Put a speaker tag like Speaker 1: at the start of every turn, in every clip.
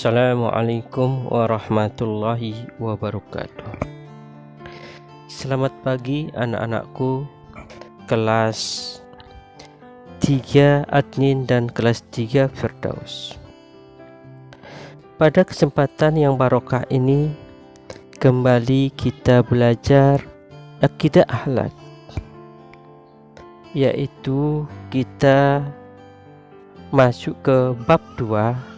Speaker 1: Assalamualaikum warahmatullahi wabarakatuh. Selamat pagi anak-anakku kelas 3 admin dan kelas 3 Firdaus. Pada kesempatan yang barokah ini kembali kita belajar akidah akhlak, yaitu kita masuk ke bab 2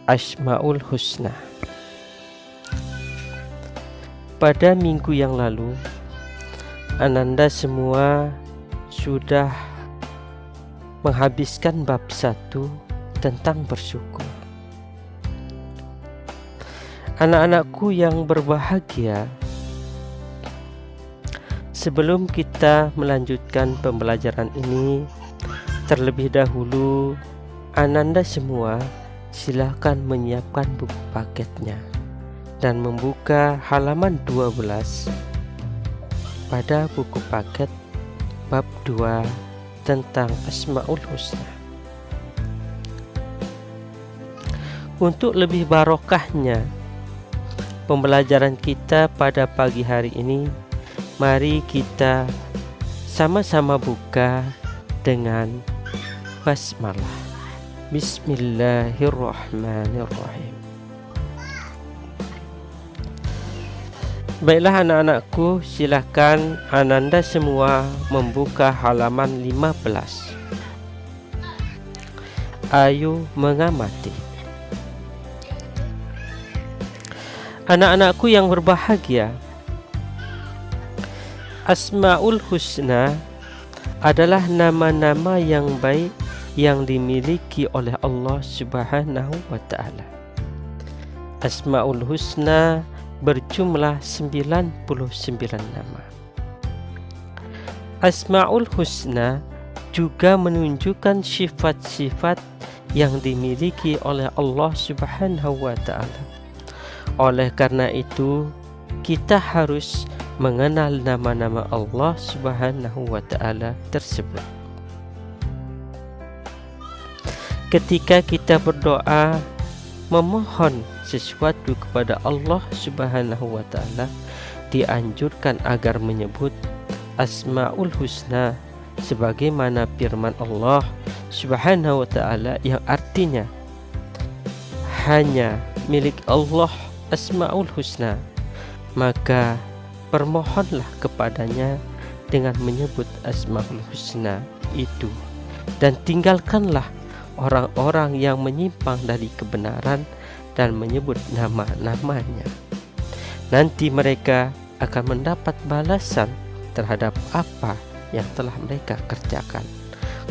Speaker 1: Asmaul Husna. Pada minggu yang lalu Ananda semua sudah menghabiskan bab 1 tentang bersyukur. Anak-anakku yang berbahagia, sebelum kita melanjutkan pembelajaran ini, terlebih dahulu Ananda semua silakan menyiapkan buku paketnya dan membuka halaman 12 pada buku paket bab 2 tentang Asmaul Husna. Untuk lebih barokahnya pembelajaran kita pada pagi hari ini, mari kita sama-sama buka dengan basmalah. Bismillahirrahmanirrahim. Baiklah anak-anakku, silakan Ananda semua membuka halaman 15. Ayo mengamati. Anak-anakku yang berbahagia, Asmaul Husna adalah nama-nama yang baik yang dimiliki oleh Allah Subhanahu wa ta'ala. Asmaul Husna berjumlah 99 nama. Asmaul Husna juga menunjukkan sifat-sifat yang dimiliki oleh Allah Subhanahu wa ta'ala. Oleh karena itu, kita harus mengenal nama-nama Allah Subhanahu wa ta'ala tersebut. Ketika kita berdoa memohon sesuatu kepada Allah Subhanahu wa ta'ala, dianjurkan agar menyebut Asmaul Husna sebagaimana firman Allah Subhanahu wa ta'ala yang artinya hanya milik Allah Asmaul Husna, maka permohonlah kepadanya dengan menyebut Asmaul Husna itu, dan tinggalkanlah orang-orang yang menyimpang dari kebenaran dan menyebut nama-namanya. Nanti mereka akan mendapat balasan terhadap apa yang telah mereka kerjakan.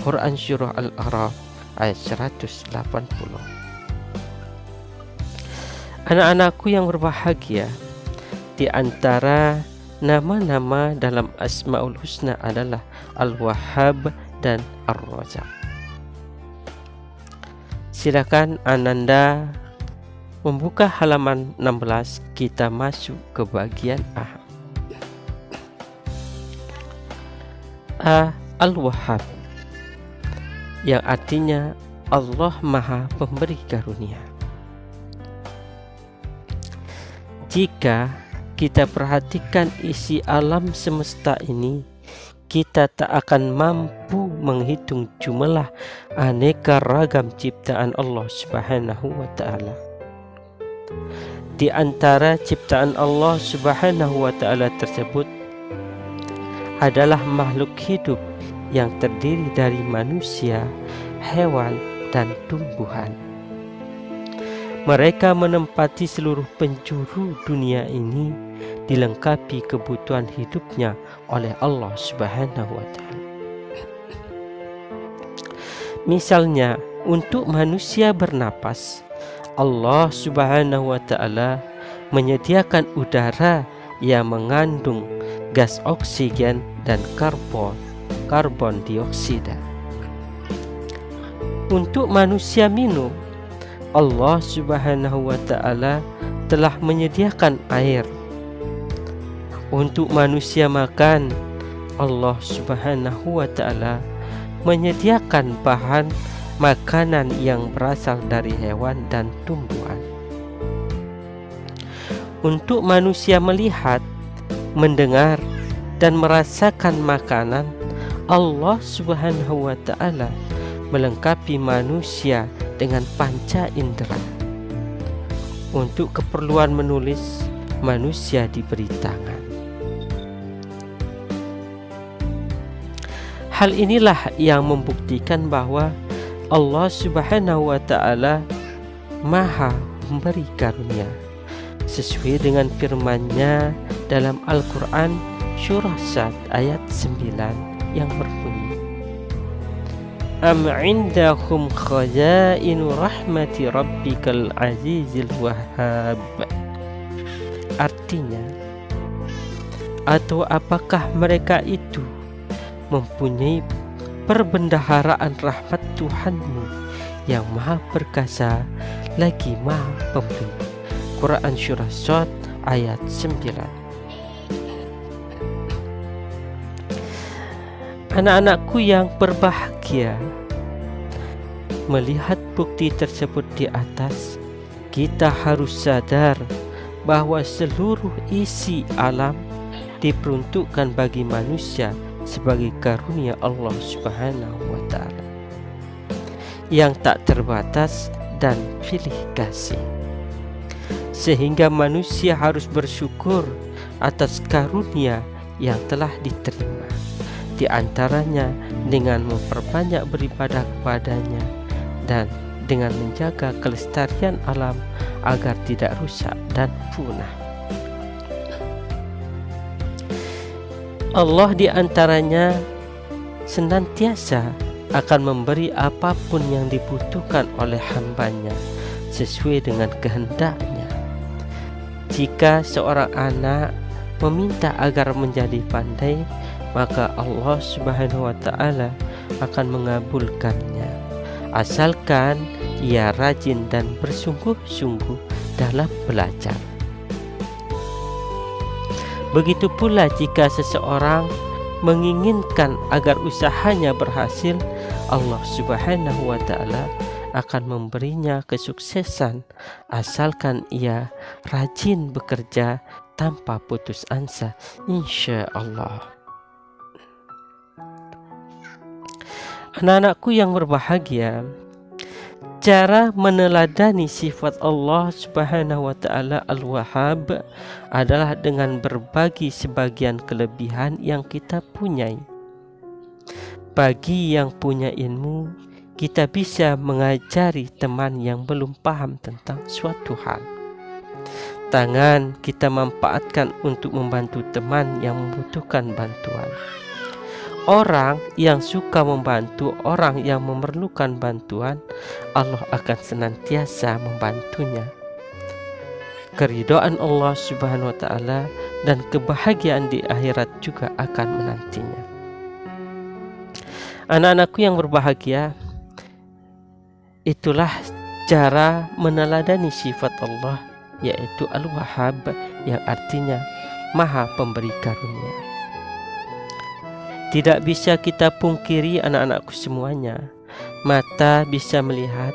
Speaker 1: Quran Surah Al-A'raf ayat 180. Anak-anakku yang berbahagia, di antara nama-nama dalam Asmaul Husna adalah Al-Wahhab dan Ar-Razak. Silakan Ananda membuka halaman 16, kita masuk ke bagian A. Al-Wahhab, yang artinya Allah Maha Pemberi Karunia. Jika kita perhatikan isi alam semesta ini, kita tak akan mampu menghitung jumlah aneka ragam ciptaan Allah Subhanahu wa Ta'ala. Di antara ciptaan Allah Subhanahu wa Ta'ala tersebut adalah makhluk hidup yang terdiri dari manusia, hewan, dan tumbuhan. Mereka menempati seluruh penjuru dunia ini, dilengkapi kebutuhan hidupnya oleh Allah Subhanahu wa Ta'ala. Misalnya, untuk manusia bernapas, Allah Subhanahu wa Ta'ala menyediakan udara yang mengandung gas oksigen dan karbon dioksida. Untuk manusia minum, Allah Subhanahu wa Ta'ala telah menyediakan air. Untuk manusia makan, Allah Subhanahu wa Ta'ala menyediakan bahan makanan yang berasal dari hewan dan tumbuhan. Untuk manusia melihat, mendengar, dan merasakan makanan, Allah Subhanahu wa Ta'ala melengkapi manusia dengan panca indera. Untuk keperluan menulis, manusia diberi tangan. Hal inilah yang membuktikan bahwa Allah Subhanahu wa Ta'ala Maha Pemberi Karunia, sesuai dengan firman-Nya dalam Al-Quran surah Sad ayat 9 yang berbunyi, Am indahum khazainu rahmati rabbikal azizil wahhab. Artinya, atau apakah mereka itu mempunyai perbendaharaan rahmat Tuhanmu yang Maha Perkasa lagi Maha Pemberi. Quran surah Sad ayat 9. Anak-anakku yang berbahagia, melihat bukti tersebut di atas, kita harus sadar bahwa seluruh isi alam diperuntukkan bagi manusia sebagai karunia Allah Subhanahu wa Ta'ala yang tak terbatas dan pilih kasih, sehingga manusia harus bersyukur atas karunia yang telah diterima, di antaranya dengan memperbanyak beribadah kepadanya dan dengan menjaga kelestarian alam agar tidak rusak dan punah. Allah di antaranya senantiasa akan memberi apapun yang dibutuhkan oleh hamba-Nya sesuai dengan kehendak-Nya. Jika seorang anak meminta agar menjadi pandai, maka Allah Subhanahu wa Ta'ala akan mengabulkannya, asalkan ia rajin dan bersungguh-sungguh dalam belajar. Begitu pula jika seseorang menginginkan agar usahanya berhasil, Allah Subhanahu wa Ta'ala akan memberinya kesuksesan asalkan ia rajin bekerja tanpa putus asa, insya Allah. Anak-anakku yang berbahagia, cara meneladani sifat Allah Subhanahu wa Ta'ala Al-Wahhab adalah dengan berbagi sebagian kelebihan yang kita punyai. Bagi yang punya ilmu, kita bisa mengajari teman yang belum paham tentang suatu hal. Tangan kita manfaatkan untuk membantu teman yang membutuhkan bantuan. Orang yang suka membantu orang yang memerlukan bantuan, Allah akan senantiasa membantunya. Keridhaan Allah Subhanahu wa Ta'ala dan kebahagiaan di akhirat juga akan menantinya. Anak-anakku yang berbahagia, Itulah cara meneladani sifat Allah, yaitu Al-Wahhab, yang artinya Maha Pemberi Karunia. Tidak bisa kita pungkiri anak-anakku semuanya, mata bisa melihat,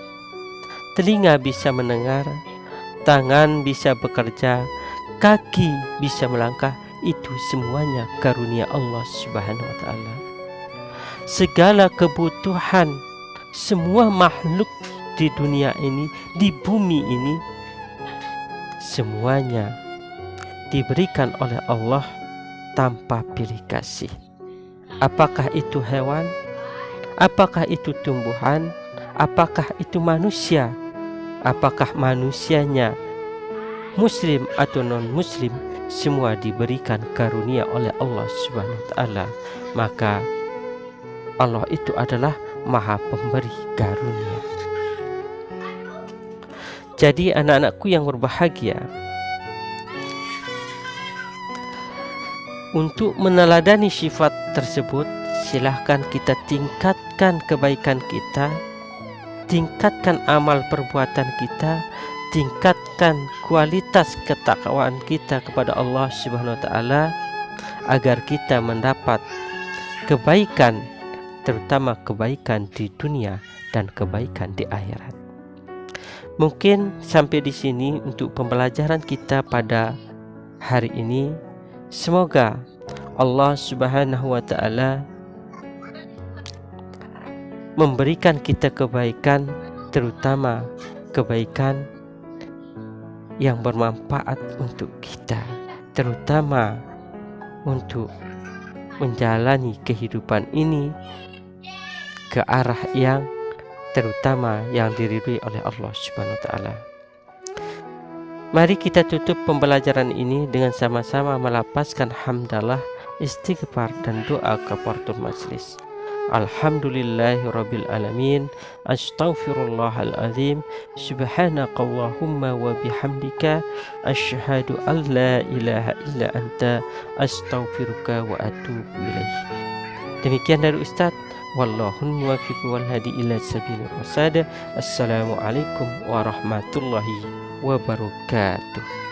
Speaker 1: telinga bisa mendengar, tangan bisa bekerja, kaki bisa melangkah. Itu semuanya karunia Allah Subhanahu wa ta'ala. Segala kebutuhan semua makhluk di dunia ini, di bumi ini, semuanya diberikan oleh Allah tanpa pilih kasih. Apakah itu hewan? Apakah itu tumbuhan? Apakah itu manusia? Apakah manusianya muslim atau non-muslim? Semua diberikan karunia oleh Allah Subhanahu wa ta'ala. Maka Allah itu adalah Maha Pemberi Karunia. Jadi anak-anakku yang berbahagia, untuk meneladani sifat tersebut, silahkan kita tingkatkan kebaikan kita, tingkatkan amal perbuatan kita, tingkatkan kualitas ketakwaan kita kepada Allah Subhanahu wa ta'ala, agar kita mendapat kebaikan, terutama kebaikan di dunia dan kebaikan di akhirat. Mungkin sampai di sini untuk pembelajaran kita pada hari ini. Semoga Allah Subhanahu wa ta'ala memberikan kita kebaikan, terutama kebaikan yang bermanfaat untuk kita, terutama untuk menjalani kehidupan ini ke arah yang terutama yang diridhoi oleh Allah Subhanahu wa ta'ala. Mari kita tutup pembelajaran ini dengan sama-sama melapaskan hamdalah, istighfar dan doa kafaratul majlis. Alhamdulillahirabbil alamin, astaghfirullahalazim, subhanakallahumma wa bihamdika, asyhadu an la ilaha illa anta, astaghfiruka wa atubu ilaih. Demikian dari Ustaz. Wallahu muwaffiq wal hadi ila sabilir rasyad. Assalamualaikum warahmatullahi wabarakatuh.